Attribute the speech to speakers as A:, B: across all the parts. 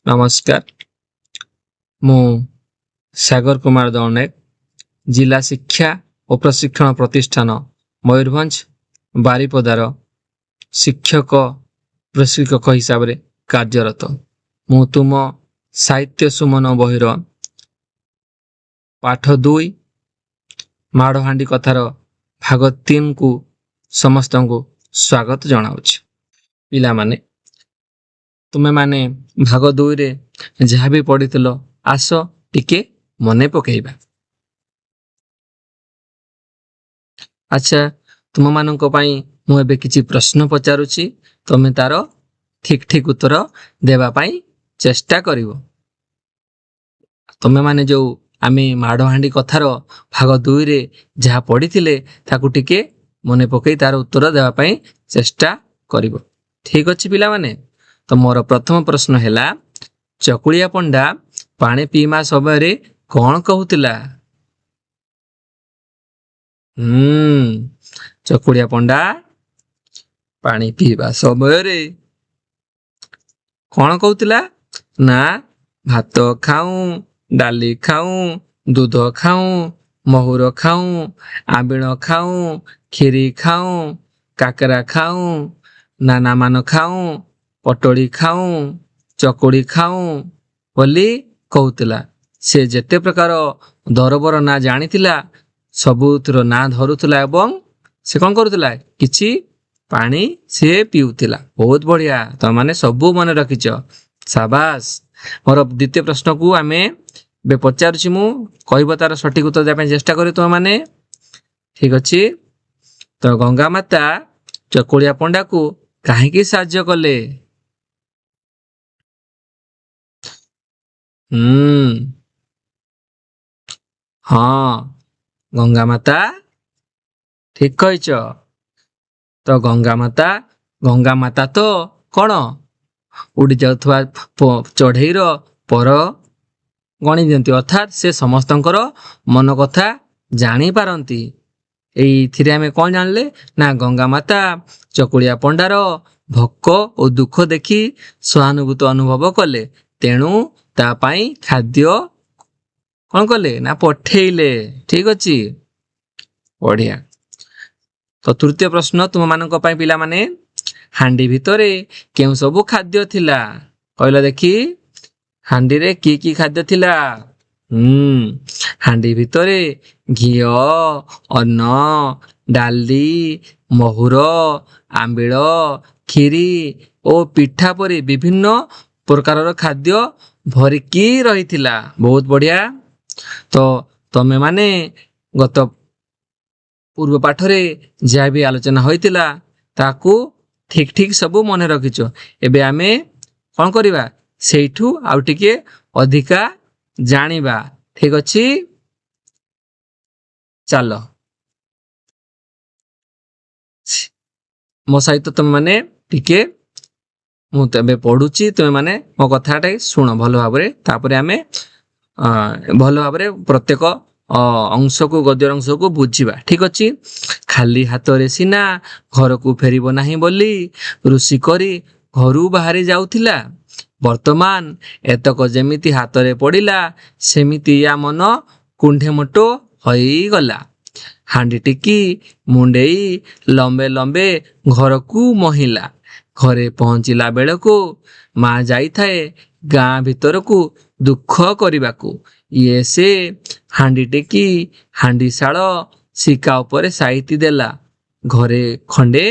A: नमस्कार। मु सागर कुमार दौनेक जिला शिक्षा और प्रशिक्षण प्रतिष्ठान मयूरभंज बारिपदार शिक्षक प्रशिक्षक हिसाब रे कार्यरत। मु तुम साहित्य सुमन बहिर पाठ 2 माड़हांडी कथार भाग 3 को समस्त को स्वागत जनाऊँ। पिला माने तुमे माने भाग 2 रे जहाँ भी पढ़ी आस टिके मने पकेइबा। अच्छा, तुम मानक पई मु एबे किछि प्रश्न पचारुछि, तमे तार ठीक ठीक उत्तर देबा पई चेष्टा करिवो। तमे माने जो आमे माड़हांडी कथार भाग 2 रे जहाँ पढ़ी ताकू टिके मने पकई तार उत्तर देबा पई चेष्टा करिवो। ठीक अछि पिला माने। तो मोर प्रथम प्रश्न हैला, चकुलिया पंडा पानी पीमा समय रे कौन कहूतिला? चकुलिया पंडा पानी पीवा समय रे कौन कहूतिला? ना भात खाऊं, डाली खाऊं, दूध खाऊं, महुर खाऊं, आंबिल खाऊं, खीरी खाऊं, काकरा खाऊं, नाना मान खाऊं, पटोड़ी खाऊं, चकुड़ी खाऊं बोली कहूतिला। से जेते प्रकार दरबर ना जानिथिला सबुतर ना धरुथिला एवं से कौन करुथिला किछि पानी से पिउथिला। बहुत बढ़िया, तो माने सबू मन रखिछ, शाबाश। मोर द्वितीय प्रश्न को आमे बे पचारुछि, मु कहबो तार सठिक उत्तर देबा पई चेष्टा करी तो माने। ठीक अछि। तो गंगा माता चकुलिया पंडा को काहेकि साहाय्य कले? हाँ, गंगा माता ठीक कहिछ। तो गंगा माता तो कौन उड़ी जाउथवा चढ़ेईर पर गणी दियंती, अर्थात से समस्तंकर मन कथा जानी पारंती। एइथिरे आमे कौन जानले ना गंगा माता चकुलिया पंडार भोक और दुख देखी सहानुभूत अनुभव कले, तेणु ता पाई खाद्य कौन कले ना पठेइले। ठीक अछि, बढ़िया। तो तृतीय प्रश्न तुम मानक पई पिला माने, हांडी भितरे केउ सबु खाद्य थिला? कहला देखी, हांडी रे की खाद्य थिला? हांडी भितरे घिओ, अन्न, डाली, महुर, आंबिल, खीरी और पिठा परी विभिन्न प्रकार खाद्य भरिकी रहिथिला। बहुत बढ़िया। तो तमे माने गत पूर्व पाठरे जहाँ भी आलोचना होइतिला ताकू ठीक ठीक सबू मन रखिछ। एबे आमे कौन करिबा सेठू आउ टिके अधिका जानिबा। ठीक अछि, चलो मो सहित तुम माने टिके मु तबे पढुची, तुम माने मो कथाटे सुनो भलो भाबरे, तापरे आमे भलो भाबरे प्रत्येक अंश को गद्य अंश को बुझीबा। ठीक अछि। खाली हाथ रे सिना घर को फेरिबो नाही बोली ऋषि करी घरू बाहरी जाउथिला, वर्तमान एतक जेमिति हाथ रे पड़िला सेमिति या मन कुंढे मोटो होई गला। हांडी टिकी मुंडेई लंबे लंबे घर को महिला। घरे पहुंचिला बेलको माँ जाई थाए गाँ भीतर को दुख करिबाकू। ये से हांडी टेकी हांडी शाल शिका उपरे साइती देला। घरे खंडे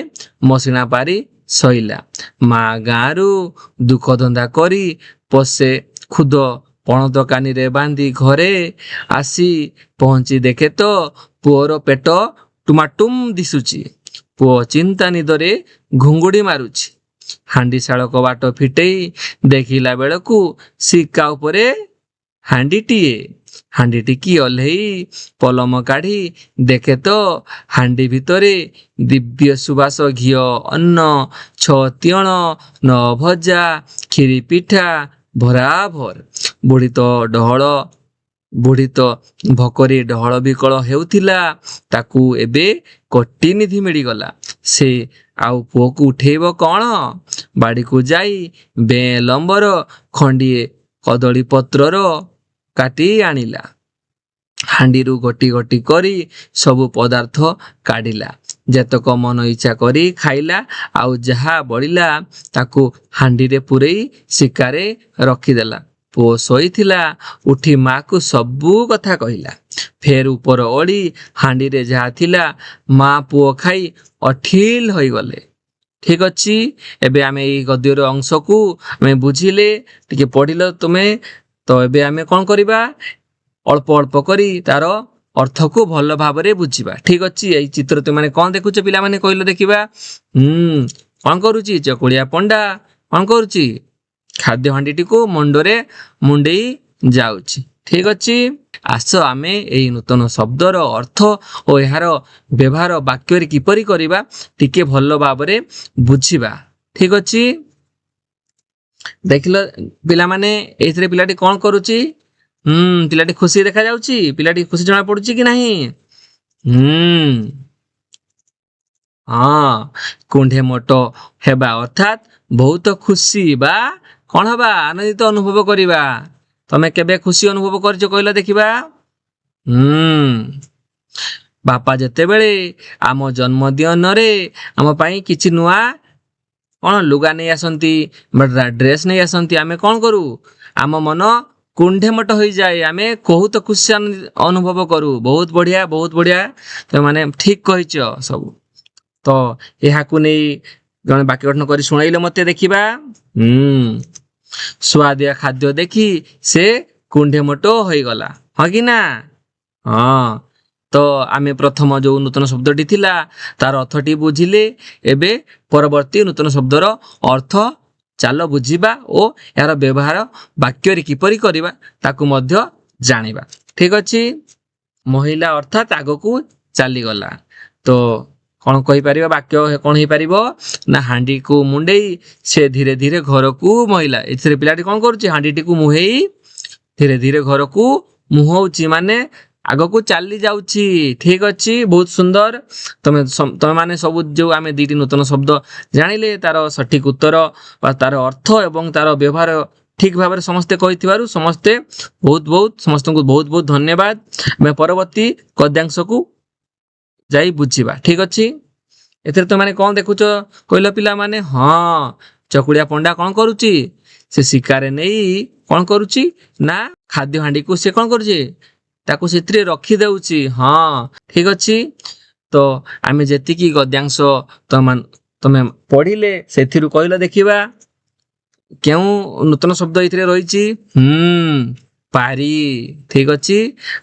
A: मसिना पारी सईला। माँ गाँरू दुख धंदा करी पसे खुद पण दकानी रे बांधी घरे आसी पहुंची देखे तो पुअर पेट टुमाटुम दिसुची। पुओ चिंता निदरे घुंगुड़ी मारुची। हांडी शाल कबाट फिटेई देखिला बेलकू शिका उपरे हांडीटीए। हांडी टिकी ओल्हेई पलम काढ़ी देखे तो हांडी भितरे दिव्य सुबास घिओ, अन्न, 6 तियण, 9 भजा, खीरी पिठा भराभर। बुढ़ी तो डहल ବୁଢ଼ୀ ତ ଭକରେ ଢଳ ବିକଳ ହେଉଥିଲା, ତାକୁ ଏବେ କୋଟିନିଧି ମିଳିଗଲା। ସେ ଆଉ ପୁଅକୁ ଉଠେଇବ କ'ଣ? ବାଡ଼ିକୁ ଯାଇ ବେଁ ଲମ୍ବର ଖଣ୍ଡିଏ କଦଳୀ ପତ୍ରର କାଟି ଆଣିଲା। ହାଣ୍ଡିରୁ ଗୋଟି ଗୋଟି କରି ସବୁ ପଦାର୍ଥ କାଢ଼ିଲା। ଯେତକ ମନ ଇଚ୍ଛା କରି ଖାଇଲା, ଆଉ ଯାହା ବଳିଲା ତାକୁ ହାଣ୍ଡିରେ ପୂରେଇ ଶିକାରେ ରଖିଦେଲା। ପୁଅ ଶୋଇଥିଲା, ଉଠି ମା'କୁ ସବୁ କଥା କହିଲା। ଫେର ଉପର ଓଳି ହାଣ୍ଡିରେ ଯାହା ଥିଲା ମା ପୁଅ ଖାଇ ଅଠିଲ ହୋଇଗଲେ। ଠିକ ଅଛି, ଏବେ ଆମେ ଏଇ ଗଦ୍ୟର ଅଂଶକୁ ଆମେ ବୁଝିଲେ, ଟିକେ ପଢିଲ ତୁମେ। ତ ଏବେ ଆମେ କ'ଣ କରିବା? ଅଳ୍ପ ଅଳ୍ପ କରି ତାର ଅର୍ଥକୁ ଭଲ ଭାବରେ ବୁଝିବା। ଠିକ ଅଛି, ଏଇ ଚିତ୍ର ତୁମେ କ'ଣ ଦେଖୁଛ ପିଲାମାନେ କହିଲ ଦେଖିବା? କ'ଣ କରୁଛି? ଚକୁଳିଆ ପଣ୍ଡା କ'ଣ କରୁଛି? ଖାଦ୍ୟ ହାଣ୍ଡିଟିକୁ ମୁଣ୍ଡରେ ମୁଣ୍ଡେଇ ଯାଉଛି। ଠିକ ଅଛି, ଆସ ଆମେ ଏଇ ନୂତନ ଶବ୍ଦର ଅର୍ଥ ଓ ଏହାର ବ୍ୟବହାର ବାକ୍ୟରେ କିପରି କରିବା ଟିକେ ଭଲ ଭାବରେ ବୁଝିବା। ଠିକ ଅଛି, ଦେଖିଲ ପିଲାମାନେ, ଏଇଥିରେ ପିଲାଟି କ'ଣ କରୁଛି? ପିଲାଟି ଖୁସି ଦେଖାଯାଉଛି? ପିଲାଟି ଖୁସି ଜଣା ପଡୁଛି କି ନାହିଁ? ହଁ, କୁଣ୍ଢେ ମୋଟ ହେବା ଅର୍ଥାତ୍ ବହୁତ ଖୁସି ବା କ'ଣ ହେବା? ଆନନ୍ଦିତ ଅନୁଭବ କରିବା। ତମେ କେବେ ଖୁସି ଅନୁଭବ କରିଛ କହିଲ ଦେଖିବା? ବାପା ଯେତେବେଳେ ଆମ ଜନ୍ମଦିନରେ ଆମ ପାଇଁ କିଛି ନୂଆ କ'ଣ ଲୁଗା ନେଇ ଆସନ୍ତି ବା ଡ୍ରେସ୍ ନେଇ ଆସନ୍ତି, ଆମେ କ'ଣ କରୁ? ଆମ ମନ କୁଣ୍ଢେ ମୋଟ ହୋଇଯାଏ। ଆମେ ବହୁତ ଖୁସି ଅନୁଭବ କରୁ। ବହୁତ ବଢ଼ିଆ, ବହୁତ ବଢ଼ିଆ, ତମେ ଠିକ କହିଛ ସବୁ। ତ ଏହାକୁ ନେଇ ଜଣେ ବାକ୍ୟ ଗଠନ କରି ଶୁଣାଇଲେ ମତେ ଦେଖିବା। ସୁଆଦିଆ ଖାଦ୍ୟ ଦେଖି ସେ କୁଣ୍ଢେ ମୋଟ ହୋଇଗଲା, ହଁ କି ନା? ହଁ, ତ ଆମେ ପ୍ରଥମ ଯୋଉ ନୂତନ ଶବ୍ଦଟି ଥିଲା ତାର ଅର୍ଥଟି ବୁଝିଲେ। ଏବେ ପରବର୍ତ୍ତୀ ନୂତନ ଶବ୍ଦର ଅର୍ଥ ଚାଲ ବୁଝିବା ଓ ଏହାର ବ୍ୟବହାର ବାକ୍ୟରେ କିପରି କରିବା ତାକୁ ମଧ୍ୟ ଜାଣିବା। ଠିକ ଅଛି, ମହିଳା ଅର୍ଥାତ୍ ଆଗକୁ ଚାଲିଗଲା। ତ କ'ଣ କହିପାରିବା? ବାକ୍ୟ କ'ଣ ହେଇପାରିବ ନା, ହାଣ୍ଡିକୁ ମୁଣ୍ଡେଇ ସେ ଧୀରେ ଧୀରେ ଘରକୁ ମୁହେଁଇଲା। ଏଥିରେ ପିଲାଟି କ'ଣ କରୁଛି? ହାଣ୍ଡିଟିକୁ ମୁହେଁଇ ଧୀରେ ଧୀରେ ଘରକୁ ମୁହଁଉଛି, ମାନେ ଆଗକୁ ଚାଲି ଯାଉଛି। ଠିକ ଅଛି, ବହୁତ ସୁନ୍ଦର। ତମେ ମାନେ ସବୁ ଯୋଉ ଆମେ ଦୁଇଟି ନୂତନ ଶବ୍ଦ ଜାଣିଲେ ତାର ସଠିକ ଉତ୍ତର ବା ତାର ଅର୍ଥ ଏବଂ ତାର ବ୍ୟବହାର ଠିକ ଭାବରେ ସମସ୍ତେ କହିଥିବାରୁ ସମସ୍ତଙ୍କୁ ବହୁତ ବହୁତ ଧନ୍ୟବାଦ। ଆମେ ପରବର୍ତ୍ତୀ ଗଦ୍ୟାଂଶକୁ ଯାଇ ବୁଝିବା। ଠିକ ଅଛି, ଏଥିରେ ତମେ କ'ଣ ଦେଖୁଛ କହିଲ ପିଲାମାନେ? ହଁ, ଚକୁଳିଆ ପଣ୍ଡା କ'ଣ କରୁଛି? ସେ ଶିକାରେ ନେଇ କ'ଣ କରୁଛି ନା ଖାଦ୍ୟ ହାଣ୍ଡିକୁ ସେ କ'ଣ କରୁଛି? ତାକୁ ସେଥିରେ ରଖିଦେଉଛି। ହଁ, ଠିକ ଅଛି। ତ ଆମେ ଯେତିକି ଗଦ୍ୟାଂଶ ତମେ ପଢିଲେ ସେଥିରୁ କହିଲ ଦେଖିବା କେଉଁ ନୂତନ ଶବ୍ଦ ଏଥିରେ ରହିଛି? ପାରି। ଠିକ ଅଛି,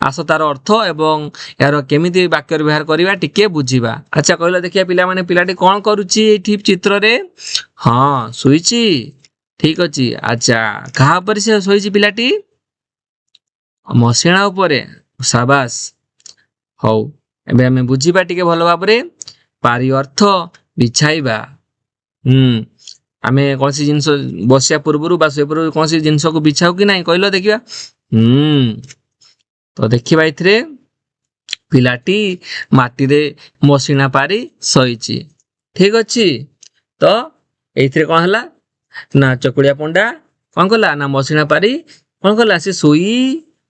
A: ଆସ ତାର ଅର୍ଥ ଏବଂ ଏହାର କେମିତି ବାକ୍ୟରେ ବ୍ୟବହାର କରିବା ଟିକେ ବୁଝିବା। ଆଚ୍ଛା, କହିଲ ଦେଖିବା ପିଲାମାନେ, ପିଲାଟି କ'ଣ କରୁଛି ଏଇଠି ଚିତ୍ରରେ? ହଁ, ଶୋଇଛି। ଠିକ ଅଛି, ଆଚ୍ଛା, କାହା ଉପରେ ସେ ଶୋଇଛି ପିଲାଟି? ମସିଣା ଉପରେ। ସାବାସ୍। ହଉ, ଏବେ ଆମେ ବୁଝିବା ଟିକେ ଭଲ ଭାବରେ। ପାରି ଅର୍ଥ ବିଛାଇବା। ଆମେ କୌଣସି ଜିନିଷ ବସିବା ପୂର୍ବରୁ ବା ଶୋଇବା ପୂର୍ବରୁ କୌଣସି ଜିନିଷକୁ ବିଛାଉ କି ନାହିଁ କହିଲ ଦେଖିବା? ତ ଦେଖିବା, ଏଥିରେ ପିଲାଟି ମାଟିରେ ମସିଣା ପାରି ଶୋଇଛି। ଠିକ ଅଛି, ତ ଏଇଥିରେ କ'ଣ ହେଲା ନା ଚକୁଳିଆ ପଣ୍ଡା କ'ଣ କଲା ନା ମସିଣା ପାରି କ'ଣ କଲା? ସେ ଶୋଇ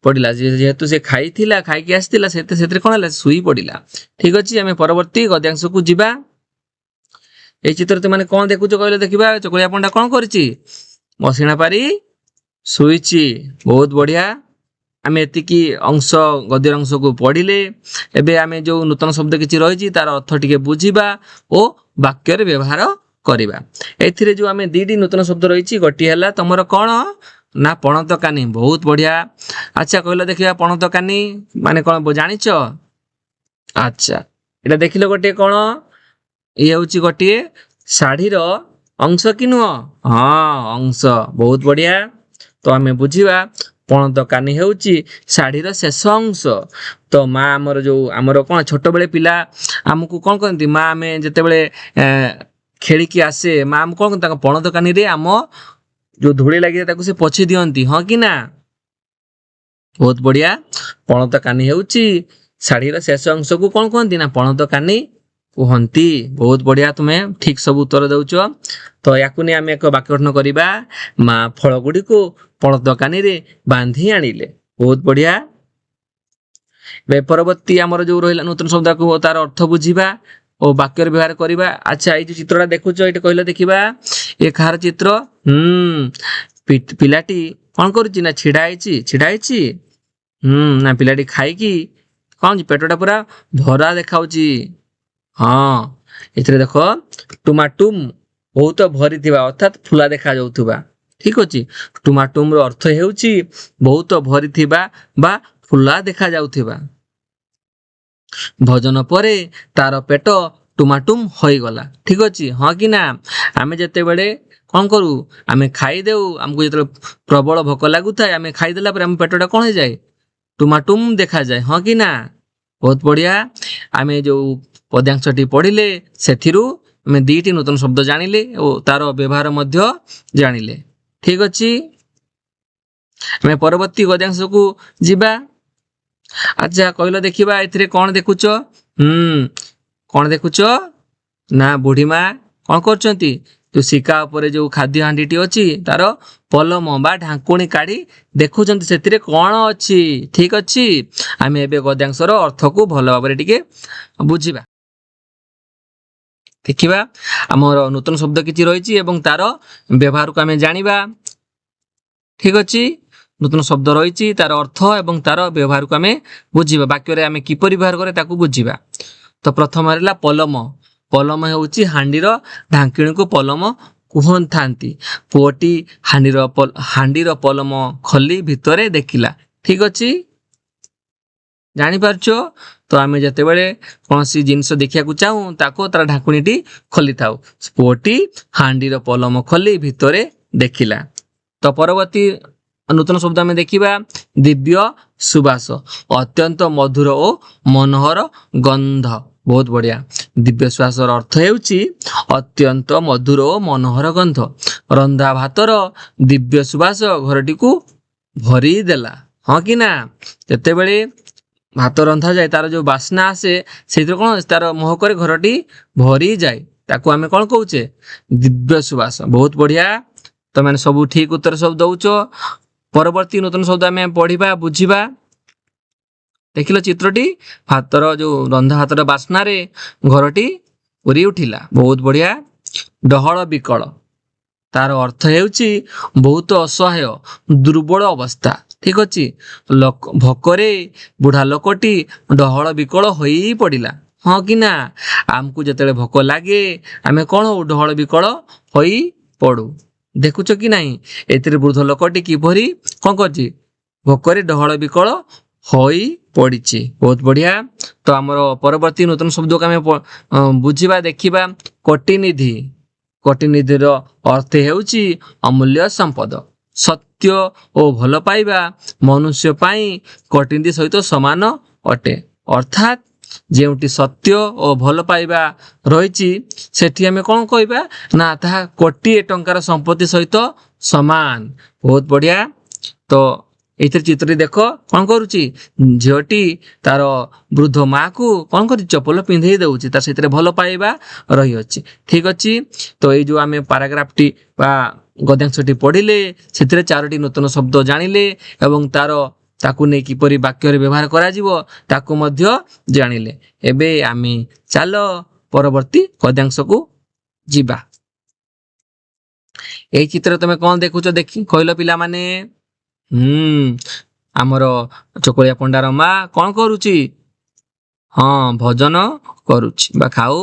A: ପଡ଼ିଲା। ଯେହେତୁ ସେ ଖାଇକି ଆସିଥିଲା ସେଥିରେ କ'ଣ ହେଲା? ଶୋଇ ପଡ଼ିଲା। ଠିକ ଅଛି, ଆମେ ପରବର୍ତ୍ତୀ ଗଦ୍ୟାଂଶକୁ ଯିବା। ଏଇ ଚିତ୍ର ତୁମେ କ'ଣ ଦେଖୁଛ କହିଲେ ଦେଖିବା? ଚକୁଳିଆ ପଣ୍ଡା କ'ଣ କରିଛି? ମସିଣା ପାରି ଶୋଇଛି। ବହୁତ ବଢିଆ। ଆମେ ଏତିକି ଅଂଶ ଗଦ୍ୟର ଅଂଶକୁ ପଢିଲେ। ଏବେ ଆମେ ଯୋଉ ନୂତନ ଶବ୍ଦ କିଛି ରହିଛି ତାର ଅର୍ଥ ଟିକେ ବୁଝିବା ଓ ବାକ୍ୟରେ ବ୍ୟବହାର କରିବା। ଏଥିରେ ଯୋଉ ଆମେ ଦୁଇଟି ନୂତନ ଶବ୍ଦ ରହିଛି, ଗୋଟିଏ ହେଲା ତମର କ'ଣ ନା ପଣତକାନି। ବହୁତ ବଢିଆ। ଆଚ୍ଛା, କହିଲ ଦେଖିବା ପଣତକାନି ମାନେ କ'ଣ ଜାଣିଛ? ଆଚ୍ଛା, ଏଇଟା ଦେଖିଲ ଗୋଟିଏ କ'ଣ? ଇଏ ହଉଛି ଗୋଟିଏ ଶାଢୀର ଅଂଶ କି ନୁହଁ? ହଁ, ଅଂଶ। ବହୁତ ବଢିଆ। ତ ଆମେ ବୁଝିବା ପଣତକାନି ହେଉଛି ଶାଢୀର ଶେଷ ଅଂଶ। ତ ମା ଆମର କ'ଣ ଛୋଟବେଳେ ପିଲା ଆମକୁ କ'ଣ କରନ୍ତି? ମା ଆମେ ଯେତେବେଳେ ଖେଳିକି ଆସେ ମା ଆମକୁ କ'ଣ କରନ୍ତି? ତାଙ୍କ ପଣତକାନିରେ ଆମ ଯୋଉ ଧୂଳି ଲାଗିଥାଏ ତାକୁ ସେ ପୋଛି ଦିଅନ୍ତି, ହଁ କି ନା? ବହୁତ ବଢିଆ। ପଣତ କାନି ହେଉଛି ଶାଢୀର ଶେଷ ଅଂଶକୁ କଣ କୁହନ୍ତି ନା ପଣତ କାନି କୁହନ୍ତି। ବହୁତ ବଢିଆ, ତୁମେ ଠିକ ସବୁ ଉତ୍ତର ଦଉଛ। ତ ୟାକୁ ନେଇ ଆମେ ଏକ ବାକ୍ୟ ଗଠନ କରିବା। ମା ଫଳ ଗୁଡ଼ିକୁ ପଣତ କାନିରେ ବାନ୍ଧି ଆଣିଲେ। ବହୁତ ବଢିଆ। ଏବେ ପରବର୍ତ୍ତୀ ଆମର ଯୋଉ ରହିଲା ନୂତନ ଶବ୍ଦକୁ ତାର ଅର୍ଥ ବୁଝିବା ଓ ବାକ୍ୟରେ ବ୍ୟବହାର କରିବା। ଆଚ୍ଛା, ଏଇ ଯୋଉ ଚିତ୍ରଟା ଦେଖୁଛ ଏଇଟା କହିଲେ ଦେଖିବା, ଏ କାହାର ଚିତ୍ର? ପିଲାଟି କଣ କରୁଛି ନା ଛିଡା ହେଇଛି। ନା ପିଲାଟି ଖାଇକି କଣ ଅଛି, ପେଟଟା ପୁରା ଭରା ଦେଖାଉଛି। ହଁ, ଏଥିରେ ଦେଖ ଟୁମାଟୁମ ବହୁତ ଭରିଥିବା ଅର୍ଥାତ୍ ଫୁଲା ଦେଖା ଯାଉଥିବା। ଠିକ ଅଛି, ଟୁମାଟୁମ ର ଅର୍ଥ ହେଉଛି ବହୁତ ଭରିଥିବା ବା ଫୁଲା ଦେଖା ଯାଉଥିବା। ଭୋଜନ ପରେ ତାର ପେଟ ଟୁମାଟୁମ ହୋଇଗଲା। ଠିକ ଅଛି, ହଁ କି ନା? ଆମେ ଯେତେବେଳେ କଣ କରୁ, ଆମେ ଖାଇଦେଉ, ଆମକୁ ଯେତେବେଳେ ପ୍ରବଳ ଭୋକ ଲାଗୁଥାଏ ଆମେ ଖାଇଦେଲା ପରେ ଆମ ପେଟଟା କଣ ହେଇଯାଏ, ଟୁମାଟୁମ ଦେଖାଯାଏ। ହଁ କି ନା? ବହୁତ ବଢିଆ। ଆମେ ଯୋଉ ପଦ୍ୟାଂଶଟି ପଢିଲେ ସେଥିରୁ ଆମେ ଦୁଇଟି ନୂତନ ଶବ୍ଦ ଜାଣିଲେ ଓ ତାର ବ୍ୟବହାର ମଧ୍ୟ ଜାଣିଲେ। ଠିକ ଅଛି, ଆମେ ପରବର୍ତ୍ତୀ ଗଦ୍ୟାଂଶକୁ ଯିବା। ଆଚ୍ଛା, କହିଲ ଦେଖିବା ଏଥିରେ କଣ ଦେଖୁଛ? କଣ ଦେଖୁଛ ନା ବୁଢୀମା କଣ କରୁଛନ୍ତି, ଯୋଉ ଶିକା ଉପରେ ଯୋଉ ଖାଦ୍ୟ ହାଣ୍ଡିଟି ଅଛି ତାର ପଲମ ବା ଢାଙ୍କୁଣୀ କାଢି ଦେଖୁଛନ୍ତି ସେଥିରେ କଣ ଅଛି। ଠିକ ଅଛି, ଆମେ ଏବେ ଗଦ୍ୟାଂଶର ଅର୍ଥକୁ ଭଲ ଭାବରେ ଟିକେ ବୁଝିବା। ଦେଖିବା ଆମର ନୂତନ ଶବ୍ଦ କିଛି ରହିଛି ଏବଂ ତାର ବ୍ୟବହାରକୁ ଆମେ ଜାଣିବା। ଠିକ ଅଛି, ନୂତନ ଶବ୍ଦ ରହିଛି, ତାର ଅର୍ଥ ଏବଂ ତାର ବ୍ୟବହାରକୁ ଆମେ ବୁଝିବା। ବାକ୍ୟରେ ଆମେ କିପରି ବ୍ୟବହାର କରିବା ତାକୁ ବୁଝିବା। ତ ପ୍ରଥମ ହେଲା ପଲମ। ପଲମ ହେଉଛି ହାଣ୍ଡିର ଢାଙ୍କିଣୀକୁ ପଲମ କୁହଥାନ୍ତି। ପୁଅଟି ହାଣ୍ଡିର ପଲମ ଖୋଲି ଭିତରେ ଦେଖିଲା। ଠିକ ଅଛି, ଜାଣିପାରୁଛ? ତ ଆମେ ଯେତେବେଳେ କୌଣସି ଜିନିଷ ଦେଖିବାକୁ ଚାହୁଁ ତାକୁ ତାର ଢାଙ୍କୁଣୀଟି ଖୋଲିଥାଉ। ପୁଅଟି ହାଣ୍ଡିର ପଲମ ଖୋଲି ଭିତରେ ଦେଖିଲା। ତ ପରବର୍ତ୍ତୀ ନୂତନ ଶବ୍ଦ ଆମେ ଦେଖିବା, ଦିବ୍ୟ ସୁବାସ। ଅତ୍ୟନ୍ତ ମଧୁର ଓ ମନୋହର ଗନ୍ଧ। ବହୁତ ବଢିଆ। ଦିବ୍ୟ ସୁବାସର ଅର୍ଥ ହେଉଛି ଅତ୍ୟନ୍ତ ମଧୁର ଓ ମନୋହର ଗନ୍ଧ। ରନ୍ଧା ଭାତର ଦିବ୍ୟ ସୁବାସ ଘରଟିକୁ ଭରି ଦେଲା। ହଁ କି ନା? ଯେତେବେଳେ ଭାତ ରନ୍ଧା ଯାଏ ତାର ଯୋଉ ବାସ୍ନା ଆସେ ସେଇଥିରେ କଣ ତାର ମହକରେ ଘରଟି ଭରି ଯାଏ, ତାକୁ ଆମେ କଣ କହୁଛେ, ଦିବ୍ୟ ସୁବାସ। ବହୁତ ବଢିଆ, ତମେ ସବୁ ଠିକ ଉତ୍ତର ସବୁ ଦଉଛ। ପରବର୍ତ୍ତୀ ନୂତନ ଶବ୍ଦ ଆମେ ପଢିବା ବୁଝିବା। ଦେଖିଲ ଚିତ୍ରଟି, ଭାତର ଯୋଉ ରନ୍ଧା ଭାତର ବାସ୍ନାରେ ଘରଟି ପୁରି ଉଠିଲା। ବହୁତ ବଢିଆ। ଡହଳ ବିକଳ, ତାର ଅର୍ଥ ହେଉଛି ବହୁତ ଅସହାୟ, ଦୁର୍ବଳ ଅବସ୍ଥା। ଠିକ ଅଛି, ଭୋକରେ ବୁଢା ଲୋକଟି ଡହଳ ବିକଳ ହୋଇ ପଡିଲା। ହଁ କି ନା? ଆମକୁ ଯେତେବେଳେ ଭୋକ ଲାଗେ ଆମେ କଣ ହଉ, ଡହଳ ବିକଳ ହୋଇ ପଡୁ। ଦେଖୁଛ କି ନାହିଁ ଏଥିରେ ବୃଦ୍ଧ ଲୋକଟି କିପରି କଣ କରୁଛି, ଭୋକରେ ଡହଳ ବିକଳ ହୋଇ ପଡିଛି। ବହୁତ ବଢିଆ। ତ ଆମର ପରବର୍ତ୍ତୀ ନୂତନ ଶବ୍ଦକୁ ଆମେ ବୁଝିବା ଦେଖିବା। କୋଟିନିଧି। କୋଟିନିଧିର ଅର୍ଥ ହେଉଛି ଅମୂଲ୍ୟ ସମ୍ପଦ। ସତ୍ୟ ଓ ଭଲ ପାଇବା ମନୁଷ୍ୟ ପାଇଁ କୋଟିନିଧି ସହିତ ସମାନ ଅଟେ। ଅର୍ଥାତ୍ ଯେଉଁଠି ସତ୍ୟ ଓ ଭଲ ପାଇବା ରହିଛି ସେଠି ଆମେ କଣ କହିବା ନା ତାହା କୋଟିଏ ଟଙ୍କାର ସମ୍ପତ୍ତି ସହିତ ସମାନ। ବହୁତ ବଢିଆ। ତ ଏଇଥିରେ ଚିତ୍ରଟି ଦେଖ କଣ କରୁଛି, ଝିଅଟି ତାର ବୃଦ୍ଧ ମା କୁ କଣ କରୁଛି, ଚପଲ ପିନ୍ଧେଇ ଦଉଛି, ତାର ସେଥିରେ ଭଲ ପାଇବା ରହିଅଛି। ଠିକ ଅଛି, ତ ଏଇ ଯୋଉ ଆମେ ପାରାଗ୍ରାଫଟି ବା ଗଦ୍ୟାଂଶଟି ପଢିଲେ ସେଥିରେ 4ଟି ନୂତନ ଶବ୍ଦ ଜାଣିଲେ ଏବଂ ତାକୁ ନେଇ କିପରି ବାକ୍ୟରେ ବ୍ୟବହାର କରାଯିବ ତାକୁ ମଧ୍ୟ ଜାଣିଲେ। ଏବେ ଆମେ ଚାଲ ପରବର୍ତ୍ତୀ ଗଦ୍ୟାଂଶକୁ ଯିବା। ଏଇ ଚିତ୍ର ତମେ କଣ ଦେଖୁଛ କହିଲ ପିଲାମାନେ? ଆମର ଚକୁଳିଆ ପଣ୍ଡାର ମା କଣ କରୁଛି? ହଁ, ଭୋଜନ କରୁଛି ବା ଖାଉ।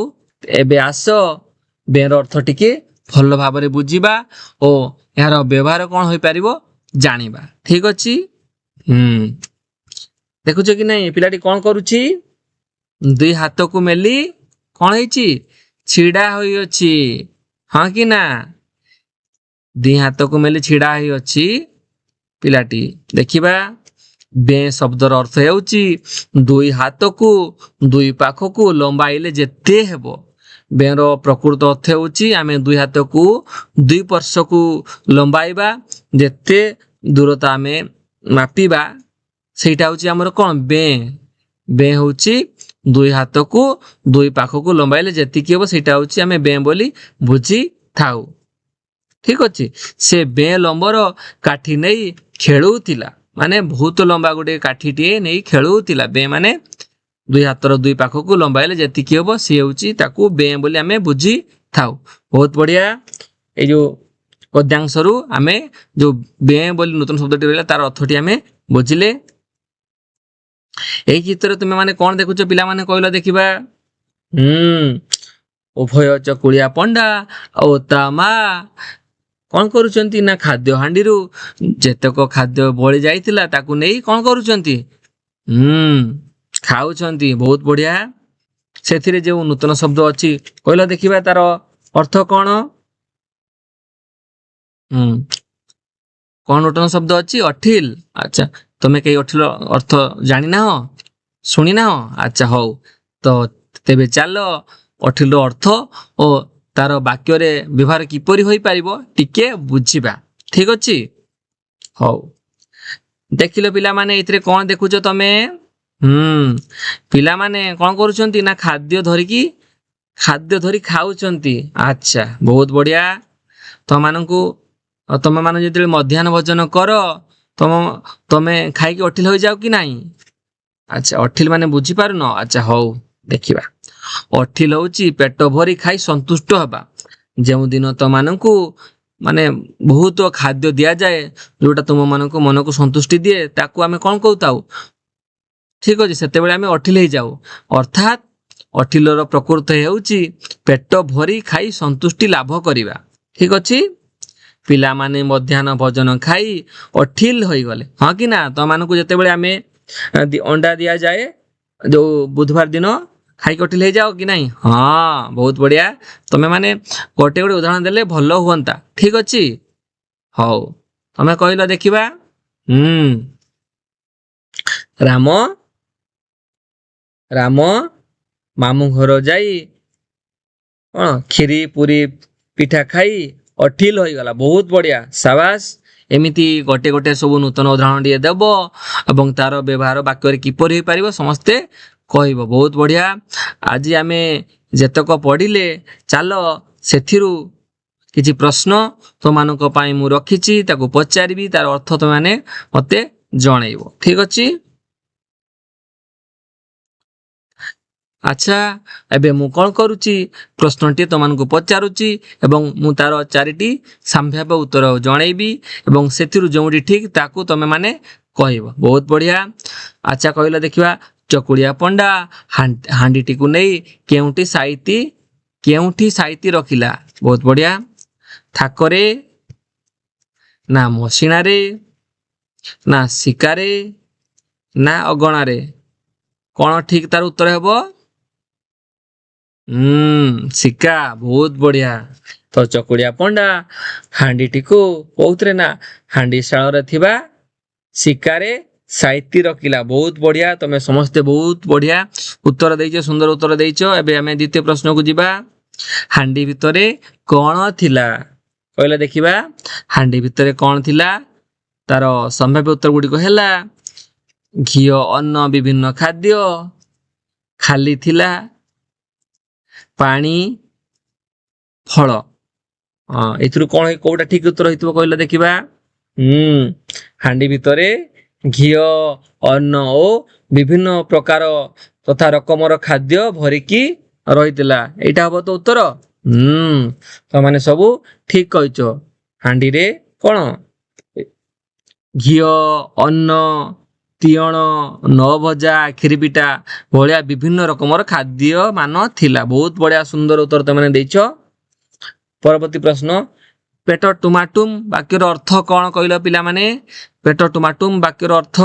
A: ଏବେ ଆସ ବେର ଅର୍ଥ ଟିକେ ଭଲ ଭାବରେ ବୁଝିବା ଓ ଏହାର ବ୍ୟବହାର କଣ ହୋଇପାରିବ ଜାଣିବା। ଠିକ ଅଛି, ଦେଖୁଛ କି ନାଇଁ ପିଲାଟି କଣ କରୁଛି, ଦୁଇ ହାତକୁ ମେଲି କଣ ହେଇଛି, ଛିଡା ହୋଇଅଛି। ହଁ କି ନା? ଦୁଇ ହାତକୁ ମେଲି ଛିଡା ହୋଇଅଛି ପିଲାଟି। ଦେଖିବା, ବେଁ ଶବ୍ଦର ଅର୍ଥ ହେଉଛି ଦୁଇ ହାତକୁ ଦୁଇ ପାଖକୁ ଲମ୍ବାଇଲେ ଯେତେ ହେବ। ବେଁର ପ୍ରକୃତ ଅର୍ଥ ହେଉଛି ଆମେ ଦୁଇ ହାତକୁ ଦୁଇ ପାର୍ଶ୍ୱକୁ ଲମ୍ବାଇବା, ଯେତେ ଦୂରତା ଆମେ ମାପିବା ସେଇଟା ହଉଛି ଆମର କଣ ବେଁ। ବେଁ ହଉଛି ଦୁଇ ହାତକୁ ଦୁଇ ପାଖକୁ ଲମ୍ବାଇଲେ ଯେତିକି ହବ ସେଇଟା ହଉଛି ଆମେ ବେଁ ବୋଲି ବୁଝିଥାଉ। ଠିକ ଅଛି। ସେ ବେଁ ଲମ୍ବର କାଠି ନେଇ ଖେଳୁଥିଲା, ମାନେ ବହୁତ ଲମ୍ବା ଗୋଟେ କାଠିଟିଏ ନେଇ ଖେଳୁଥିଲା। ବେଁ ମାନେ ଦୁଇ ହାତର ଦୁଇ ପାଖକୁ ଲମ୍ବାଇଲେ ଯେତିକି ହବ ସିଏ ହଉଛି ତାକୁ ବେଁ ବୋଲି ଆମେ ବୁଝିଥାଉ। ବହୁତ ବଢିଆ। ଏଇ ଯୋଉ ପଦ୍ୟାଂଶରୁ ଆମେ ଯୋଉ ବେଁ ବୋଲି ନୂତନ ଶବ୍ଦଟି ରହିଲା ତାର ଅର୍ଥଟି ଆମେ ବୁଝିଲେ। ଏଇ ଚିତ୍ରରେ ତୁମେ ମାନେ କଣ ଦେଖୁଛ ପିଲାମାନେ କହିଲ ଦେଖିବା? ଉଭୟ ଚକୁଳିଆ ପଣ୍ଡା ଆଉ ତା ମା କଣ କରୁଛନ୍ତି ନା ଖାଦ୍ୟ ହାଣ୍ଡିରୁ ଯେତେକ ଖାଦ୍ୟ ବଳି ଯାଇଥିଲା ତାକୁ ନେଇ କଣ କରୁଛନ୍ତି? ଖାଉଛନ୍ତି। ବହୁତ ବଢିଆ। ସେଥିରେ ଯେଉଁ ନୂତନ ଶବ୍ଦ ଅଛି କହିଲ ଦେଖିବା ତାର ଅର୍ଥ କଣ? କଣ ନୂତନ ଶବ୍ଦ ଅଛି? ଅଠିଲ। ଆଚ୍ଛା, ତମେ କେହି ଅଠିଲ ଅର୍ଥ ଜାଣିନାହ, ଶୁଣିନାହ? ଆଚ୍ଛା, ହଉ। ତ ତେବେ ଚାଲ ଅଠିଲର ଅର୍ଥ ଓ ତାର ବାକ୍ୟରେ ବ୍ୟବହାର କିପରି ହୋଇପାରିବ ଟିକେ ବୁଝିବା। ଠିକ ଅଛି। ହଉ, ଦେଖିଲ ପିଲାମାନେ ଏଇଥିରେ କଣ ଦେଖୁଛ ତମେ? ପିଲାମାନେ କଣ କରୁଛନ୍ତି ନା ଖାଦ୍ୟ ଧରି ଖାଉଛନ୍ତି। ଆଚ୍ଛା, ବହୁତ ବଢିଆ। ତମ ମାନେ ଯେତେବେଳେ ମଧ୍ୟାହ୍ନ ଭୋଜନ କର ତମେ ଖାଇକି ଅଠିଲ ହୋଇଯାଉ କି ନାହିଁ? ଆଚ୍ଛା, ଅଠିଲ ମାନେ ବୁଝିପାରୁନ? ଆଚ୍ଛା, ହଉ ଦେଖିବା। ଅଠିଲ ହଉଛି ପେଟ ଭରି ଖାଇ ସନ୍ତୁଷ୍ଟ ହେବା। ଯେଉଁ ଦିନ ତମାନଙ୍କୁ ମାନେ ବହୁତ ଖାଦ୍ୟ ଦିଆଯାଏ, ଯୋଉଟା ତୁମ ମାନଙ୍କୁ ମନକୁ ସନ୍ତୁଷ୍ଟି ଦିଏ, ତାକୁ ଆମେ କଣ କହୁଥାଉ? ଠିକ ଅଛି, ସେତେବେଳେ ଆମେ ଅଠିଲ ହେଇଯାଉ। ଅର୍ଥାତ୍ ଅଠିଲର ପ୍ରକୃତ ହେଉଛି ପେଟ ଭରି ଖାଇ ସନ୍ତୁଷ୍ଟି ଲାଭ କରିବା। ଠିକ ଅଛି। ପିଲାମାନେ ମଧ୍ୟାହ୍ନ ଭୋଜନ ଖାଇ ଅଠିଲ ହୋଇଗଲେ। ହଁ କି ନା? ତମାନଙ୍କୁ ଯେତେବେଳେ ଆମେ ଅଣ୍ଡା ଦିଆଯାଏ ଯୋଉ ବୁଧବାର ଦିନ ଖାଇକି ଅଠିଲ ହେଇଯାଅ କି ନାଇଁ? ହଁ, ବହୁତ ବଢିଆ। ତମେ ମାନେ ଗୋଟେ ଉଦାହରଣ ଦେଲେ ଭଲ ହୁଅନ୍ତା। ଠିକ ଅଛି। ହଉ, ତମେ କହିଲ ଦେଖିବା। ରାମ ମାମୁଁ ଘର ଯାଇ କଣ କ୍ଷୀରି ପୁରୀ ପିଠା ଖାଇ ଅଠିଲ ହୋଇଗଲା। ବହୁତ ବଢିଆ, ସାବାସ। ଏମିତି ଗୋଟେ ଗୋଟେ ସବୁ ନୂତନ ଉଦାହରଣ ଟିକେ ଦେବ ଏବଂ ତାର ବ୍ୟବହାର ବାକ୍ୟରେ କିପରି ହେଇପାରିବ ସମସ୍ତେ କହିବ। ବହୁତ ବଢିଆ। ଆଜି ଆମେ ଯେତକ ପଢିଲେ, ଚାଲ ସେଥିରୁ କିଛି ପ୍ରଶ୍ନ ତମାନଙ୍କ ପାଇଁ ମୁଁ ରଖିଛି, ତାକୁ ପଚାରିବି, ତାର ଅର୍ଥ ତମାନେ ମତେ ଜଣେଇବ। ଠିକ ଅଛି। ଆଚ୍ଛା, ଏବେ ମୁଁ କଣ କରୁଛି? ପ୍ରଶ୍ନଟି ତମାନଙ୍କୁ ପଚାରୁଛି ଏବଂ ମୁଁ ତାର 4ଟି ସମ୍ଭାବ୍ୟ ଉତ୍ତର ଜଣେଇବି ଏବଂ ସେଥିରୁ ଯେଉଁଠି ଠିକ ତାକୁ ତମେ ମାନେ କହିବ। ବହୁତ ବଢିଆ। ଆଚ୍ଛା, କହିଲ ଦେଖିବା। ଚକୁଳିଆ ପଣ୍ଡା ହାଣ୍ଡିଟିକୁ ନେଇ କେଉଁଠି ସାଇତି ରଖିଲା? ବହୁତ ବଢିଆ। ଥାକରେ ନା ମସିଣାରେ ନା ଶିକାରେ ନା ଅଗଣାରେ? କଣ ଠିକ ତାର ଉତ୍ତର ହେବ? ଶିକା। ବହୁତ ବଢିଆ। ତ ଚକୁଳିଆ ପଣ୍ଡା ହାଣ୍ଡିଟିକୁ କୋଉଥିରେ ନା ହାଣ୍ଡି ଶାଳରେ ଥିବା ଶିକାରେ ସାଇତି ରଖିଲା। ବହୁତ ବଢିଆ। ତମେ ସମସ୍ତେ ବହୁତ ବଢିଆ ଉତ୍ତର ଦେଇଛ, ସୁନ୍ଦର ଉତ୍ତର ଦେଇଛ। ଏବେ ଆମେ ଦ୍ୱିତୀୟ ପ୍ରଶ୍ନକୁ ଯିବା। ହାଣ୍ଡି ଭିତରେ କଣ ଥିଲା? କହିଲେ ଦେଖିବା। ହାଣ୍ଡି ଭିତରେ କଣ ଥିଲା? ତାର ସମ୍ଭାବ୍ୟ ଉତ୍ତର ଗୁଡିକ ହେଲା ଘିଅ, ଅନ୍ନ, ବିଭିନ୍ନ ଖାଦ୍ୟ, ଖାଲି ଥିଲା ପାଣି, ଫଳ। ଏଥିରୁ କଣ କୋଉଟା ଠିକ ଉତ୍ତର ହେଇଥିବ କହିଲ ଦେଖିବା? ହାଣ୍ଡି ଭିତରେ ଘିଅ, ଅନ୍ନ ଓ ବିଭିନ୍ନ ପ୍ରକାର ତଥା ରକମର ଖାଦ୍ୟ ଭରିକି ରହିଥିଲା। ଏଇଟା ହବ ତ ଉତ୍ତର? ତମାନେ ସବୁ ଠିକ କହିଛ। ହାଣ୍ଡିରେ କଣ ଘିଅ, ଅନ୍ନ, ତିଅଣ, ନଭଜା, କ୍ଷୀରି ପିଠା ଭଳିଆ ବିଭିନ୍ନ ରକମର ଖାଦ୍ୟ ମାନ ଥିଲା। ବହୁତ ବଢିଆ, ସୁନ୍ଦର ଉତ୍ତର ତମାନେ ଦେଇଛ। ପରବର୍ତ୍ତୀ ପ୍ରଶ୍ନ। ପେଟ ଟୁମାଟୁମ ବାକ୍ୟର ଅର୍ଥ କଣ କହିଲ ପିଲାମାନେ? ପେଟ ଟୁମାଟୁମ ବାକ୍ୟର ଅର୍ଥ?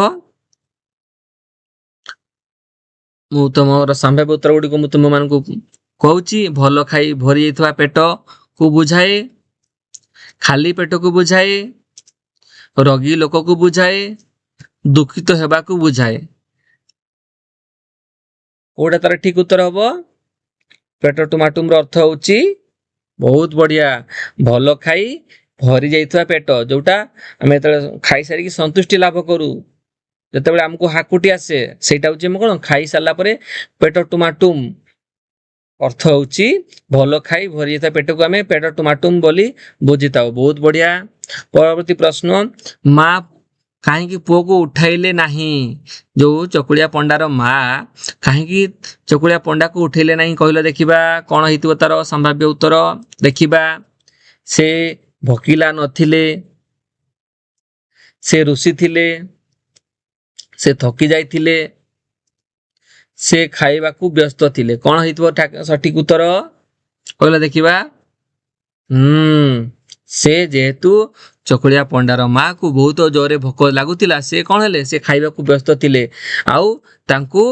A: ମୁଁ ତମର ସମ୍ଭାବ୍ୟ ଉତ୍ତର ଗୁଡିକୁ ମୁଁ ତୁମ ମାନଙ୍କୁ କହୁଛି। ଭଲ ଖାଇ ଭରି ଯାଇଥିବା ପେଟକୁ ବୁଝାଏ, ଖାଲି ପେଟକୁ ବୁଝାଏ, ରୋଗୀ ଲୋକକୁ ବୁଝାଏ, ଦୁଃଖିତ ହେବାକୁ ବୁଝାଏ। କୋଉଟା ତାର ଠିକ ଉତ୍ତର ହବ? ପେଟ ଟୁମାଟୁମ ର ଅର୍ଥ ହଉଛି, ବହୁତ ବଢିଆ, ଭଲ ଖାଇ ଭରି ଯାଇଥିବା ପେଟ, ଯୋଉଟା ଆମେ ଯେତେବେଳେ ଖାଇସାରିକି ସନ୍ତୁଷ୍ଟି ଲାଭ କରୁ, ଯେତେବେଳେ ଆମକୁ ହାକୁଟି ଆସେ ସେଇଟା ହଉଛି ଆମେ କଣ ଖାଇ ସାରିଲା ପରେ ପେଟ ଟୁମାଟୁମ ଅର୍ଥ ହଉଛି ଭଲ ଖାଇ ଭରି ଯାଇଥିବା ପେଟକୁ ଆମେ ପେଟ ଟୁମାଟୁମ ବୋଲି ବୁଝିଥାଉ। ବହୁତ ବଢିଆ। ପରବର୍ତ୍ତୀ ପ୍ରଶ୍ନ, ମା କାହିଁକି ପୁଅକୁ ଉଠାଇଲେ ନାହିଁ? ଯୋଉ ଚକୁଳିଆ ପଣ୍ଡାର ମା କାହିଁକି ଚକୁଳିଆ ପଣ୍ଡାକୁ ଉଠେଇଲେ ନାହିଁ କହିଲ ଦେଖିବା। କଣ ହେଇଥିବ ତାର ସମ୍ଭାବ୍ୟ ଉତ୍ତର ଦେଖିବା। ସେ ଭୋକିଲା ନଥିଲେ, ସେ ରୁଷି ଥିଲେ, ସେ ଥକି ଯାଇଥିଲେ, ସେ ଖାଇବାକୁ ବ୍ୟସ୍ତ ଥିଲେ। କଣ ହେଇଥିବ ସଠିକ ଉତ୍ତର କହିଲ ଦେଖିବା। ସେ ଯେହେତୁ ଚକୁଳିଆ ପଣ୍ଡାର ମା କୁ ବହୁତ ଜୋରରେ ଭୋକ ଲାଗୁଥିଲା, ସେ କଣ ହେଲେ ସେ ଖାଇବାକୁ ବ୍ୟସ୍ତ ଥିଲେ ଆଉ ତାଙ୍କୁ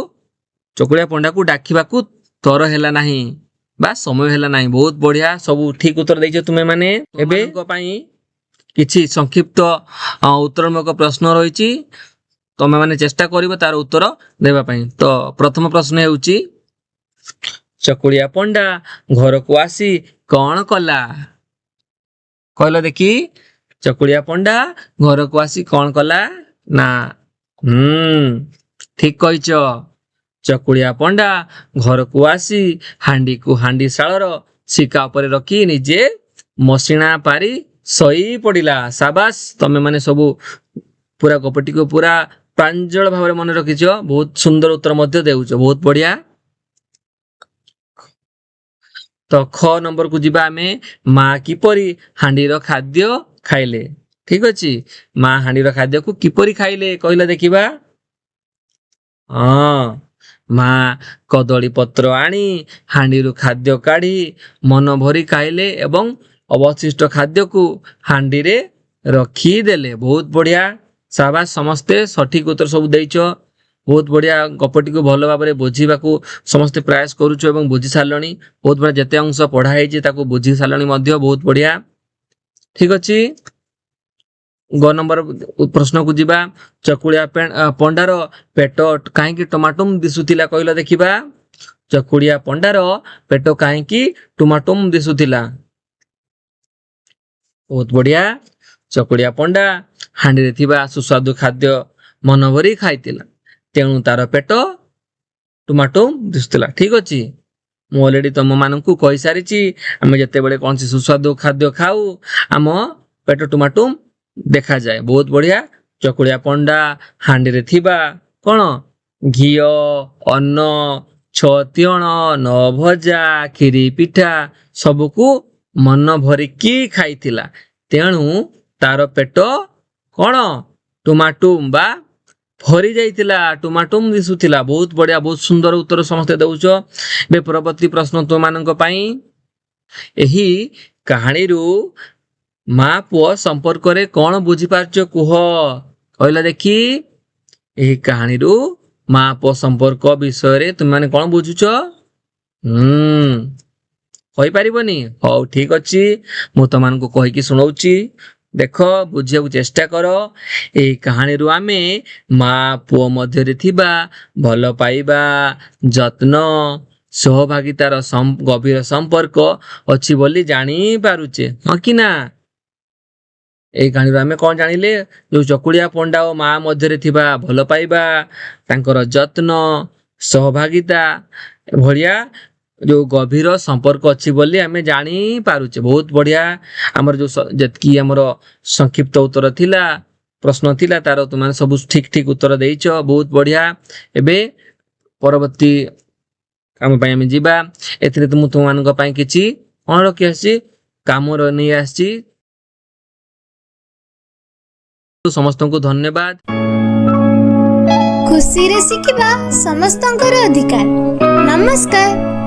A: ଚକୁଳିଆ ପଣ୍ଡାକୁ ଡାକିବାକୁ ତର ହେଲା ନାହିଁ ବା ସମୟ ହେଲା ନାହିଁ। ବହୁତ ବଢିଆ, ସବୁ ଠିକ ଉତ୍ତର ଦେଇଛ ତୁମେ ମାନେ। ଏବେ ପାଇଁ କିଛି ସଂକ୍ଷିପ୍ତ ଉତ୍ତରମୂଳକ ପ୍ରଶ୍ନ ରହିଛି, ତମେ ମାନେ ଚେଷ୍ଟା କରିବ ତାର ଉତ୍ତର ଦେବା ପାଇଁ। ତ ପ୍ରଥମ ପ୍ରଶ୍ନ ହେଉଛି, ଚକୁଳିଆ ପଣ୍ଡା ଘରକୁ ଆସି କଣ କଲା? କହିଲ ଦେଖି। ଚକୁଳିଆ ପଣ୍ଡା ଘରକୁ ଆସି କଣ କଲା ନା ଠିକ କହିଛ। ଚକୁଳିଆ ପଣ୍ଡା ଘରକୁ ଆସି ହାଣ୍ଡିକୁ ହାଣ୍ଡି ଶାଳର ଶିକା ଉପରେ ରଖି ନିଜେ ମସିଣା ପାରି ଶୋଇ ପଡିଲା। ସାବାସ, ତମେ ମାନେ ସବୁ ପୁରା ଗପଟିକୁ ପୁରା ପ୍ରାଞ୍ଜଳ ଭାବରେ ମନେ ରଖିଛ। ବହୁତ ସୁନ୍ଦର ଉତ୍ତର ମଧ୍ୟ ଦେଉଛ। ବହୁତ ବଢିଆ। ତ ଖ ନମ୍ବରକୁ ଯିବା ଆମେ। ମା କିପରି ହାଣ୍ଡିର ଖାଦ୍ୟ ଖାଇଲେ? ଠିକ ଅଛି, ମା ହାଣ୍ଡିର ଖାଦ୍ୟକୁ କିପରି ଖାଇଲେ କହିଲେ ଦେଖିବା। ମା କଦଳୀ ପତ୍ର ଆଣି ହାଣ୍ଡିରୁ ଖାଦ୍ୟ କାଢି ମନ ଭରି ଖାଇଲେ ଏବଂ ଅବଶିଷ୍ଟ ଖାଦ୍ୟକୁ ହାଣ୍ଡିରେ ରଖିଦେଲେ। ବହୁତ ବଢିଆ। ସାବାସ, ସମସ୍ତେ ସଠିକ ଉତ୍ତର ସବୁ ଦେଇଛ। ବହୁତ ବଢିଆ। ଗପଟିକୁ ଭଲ ଭାବରେ ବୁଝିବାକୁ ସମସ୍ତେ ପ୍ରୟାସ କରୁଛୁ ଏବଂ ବୁଝି ସାରିଲଣି। ବହୁତ ବଢିଆ, ଯେତେ ଅଂଶ ପଢା ହେଇଛି ତାକୁ ବୁଝି ସାରିଲଣି ମଧ୍ୟ। ବହୁତ ବଢିଆ। ଠିକ ଅଛି, ଗ ନମ୍ବର ପ୍ରଶ୍ନକୁ ଯିବା। ଚକୁଳିଆ ପଣ୍ଡାର ପେଟ କାହିଁକି ଟମାଟୁମ ଦିଶୁଥିଲା କହିଲ ଦେଖିବା। ଚକୁଳିଆ ପଣ୍ଡାର ପେଟ କାହିଁକି ଟମାଟୁମ ଦିଶୁଥିଲା? ବହୁତ ବଢିଆ। ଚକୁଳିଆ ପଣ୍ଡା ହାଣ୍ଡିରେ ଥିବା ସୁସ୍ୱାଦୁ ଖାଦ୍ୟ ମନ ଭରି ଖାଇଥିଲା, ତେଣୁ ତାର ପେଟ ଟମାଟୁମ ଦିଶୁଥିଲା। ଠିକ ଅଛି, ମୁଁ ଅଲରେଡି ତମ ମାନଙ୍କୁ କହିସାରିଛି, ଆମେ ଯେତେବେଳେ କୌଣସି ସୁସ୍ୱାଦୁ ଖାଦ୍ୟ ଖାଉ ଆମ ପେଟ ଟମାଟୁମ ଦେଖାଯାଏ। ବହୁତ ବଢିଆ। ଚକୁଳିଆ ପଣ୍ଡା ହାଣ୍ଡିରେ ଥିବା କଣ ଘିଅ, ଅନ୍ନ, 6 ତିଅଣ, 9 ଭଜା, କ୍ଷୀରି, ପିଠା ସବୁକୁ ମନ ଭରିକି ଖାଇଥିଲା, ତେଣୁ ତାର ପେଟ କଣ ଟମାଟୁମ ବା ଭରି ଯାଇଥିଲା, ଟମାଟୁମ ଦିଶୁଥିଲା। ବହୁତ ବଢିଆ, ବହୁତ ସୁନ୍ଦର ଉତ୍ତର ସମସ୍ତେ ଦଉଛ। ଏବେ ପରବର୍ତ୍ତୀ ପ୍ରଶ୍ନ ତୁମମାନଙ୍କ ପାଇଁ। ଏହି କାହାଣୀରୁ ମା ପୁଅ ସମ୍ପର୍କରେ କଣ ବୁଝିପାରୁଛ କୁହ କହିଲ ଦେଖି। ଏହି କାହାଣୀରୁ ମା ପୁଅ ସମ୍ପର୍କ ବିଷୟରେ ତୁମେ କଣ ବୁଝୁଛ? କହିପାରିବନି? ହଉ ଠିକ ଅଛି, ମୁଁ ତମାନଙ୍କୁ କହିକି ଶୁଣଉଛି। ଦେଖ, ବୁଝିବାକୁ ଚେଷ୍ଟା କର। ଏହି କାହାଣୀରୁ ଆମେ ମା ପୁଅ ମଧ୍ୟରେ ଥିବା ଭଲ ପାଇବା, ଯତ୍ନ, ସହଭାଗିତାର ଗଭୀର ସମ୍ପର୍କ ଅଛି ବୋଲି ଜାଣିପାରୁଛେ, ହଁ କି ନା? ଏଇ କାହାଣୀରୁ ଆମେ କଣ ଜାଣିଲେ? ଯୋଉ ଚକୁଳିଆ ପଣ୍ଡା ଓ ମା ମଧ୍ୟରେ ଥିବା ଭଲ ପାଇବା, ତାଙ୍କର ଯତ୍ନ, ସହଭାଗିତା ଭଳିଆ ଯୋଉ ଗଭୀର ସମ୍ପର୍କ ଅଛି ବୋଲି ଆମେ ଜାଣିପାରୁଛେ। ବହୁତ ବଢିଆ। ଆମର ଯୋଉ ଯେତିକି ଆମର ସଂକ୍ଷିପ୍ତ ଉତ୍ତର ଥିଲା, ପ୍ରଶ୍ନ ଥିଲା, ତାର ତୁମେ ସବୁ ଠିକ ଠିକ ଉତ୍ତର ଦେଇଛ। ବହୁତ ବଢିଆ। ଏବେ ପରବର୍ତ୍ତୀ କାମ ପାଇଁ ଆମେ ଯିବା। ଏଥିରେ ମୁଁ ତୁମମାନଙ୍କ ପାଇଁ କିଛି କଣ ରଖି ଆସିଛି, କାମର ନେଇ ଆସିଛି। ସମସ୍ତଙ୍କୁ ଧନ୍ୟବାଦ।
B: ଖୁସିରେ ଶିଖିବା ସମସ୍ତଙ୍କର ଅଧିକାର। ନମସ୍କାର।